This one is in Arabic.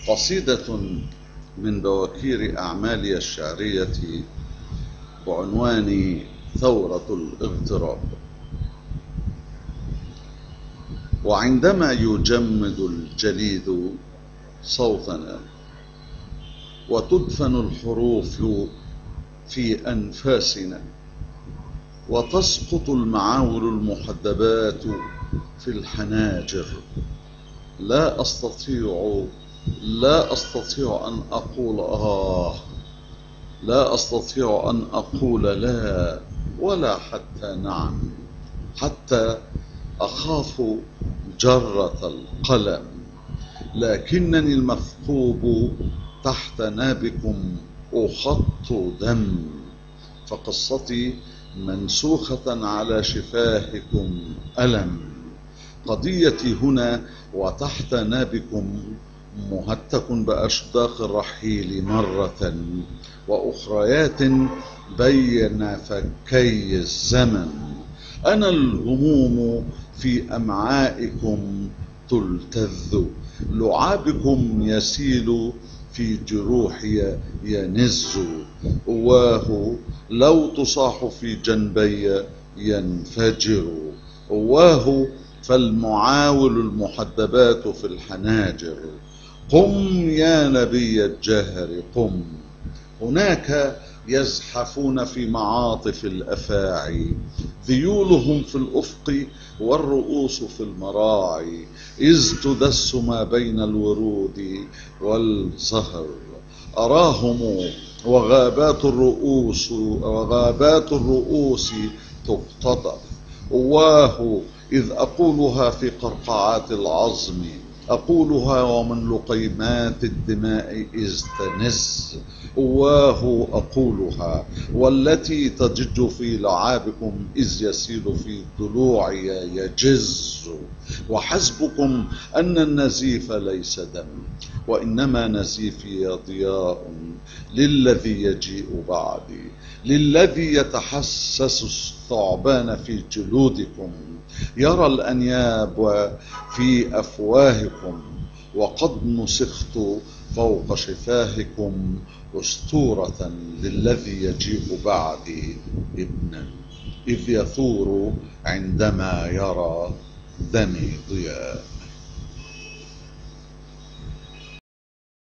قصيدة من بواكير أعمالي الشعرية بعنوان ثورة الاغتراب. وعندما يجمد الجليد صوتنا وتدفن الحروف في أنفاسنا وتسقط المعاول المحدبات في الحناجر، لا أستطيع أن أقول لا أستطيع أن أقول لا ولا حتى نعم، حتى أخاف جرة القلم، لكنني المثقوب تحت نابكم أخط دم، فقصتي منسوخة على شفاهكم ألم. قضيتي هنا وتحت نابكم مهتك بأشداق الرحيل مرة وأخريات بين فكي الزمن. أنا الهموم في أمعائكم تلتذ، لعابكم يسيل في جروحي ينز، أواه لو تصاح في جنبي ينفجر، أواه فالمعاول المحدبات في الحناجر. قم يا نبي الجهر قم، هناك يزحفون في معاطف الأفاعي، ذيولهم في الأفق والرؤوس في المراعي، إذ تدس ما بين الورود والزهر. أراهم وغابات الرؤوس تقتطف، أواه إذ أقولها في قرقعات العظم، أقولها ومن لقيمات الدماء إذ تنز، أواه أقولها والتي تجج في لعابكم إذ يسيل في ضلوعي يجز. وحسبكم أن النزيف ليس دم، وإنما نزيفي ضياء للذي يجيء بعدي، للذي يتحسس الثعبان في جلودكم، يرى الأنياب في أفواهكم، وقد نسخت فوق شفاهكم أسطورة للذي يجيء بعدي ابنا، إذ يثور عندما يرى دمي ضياء.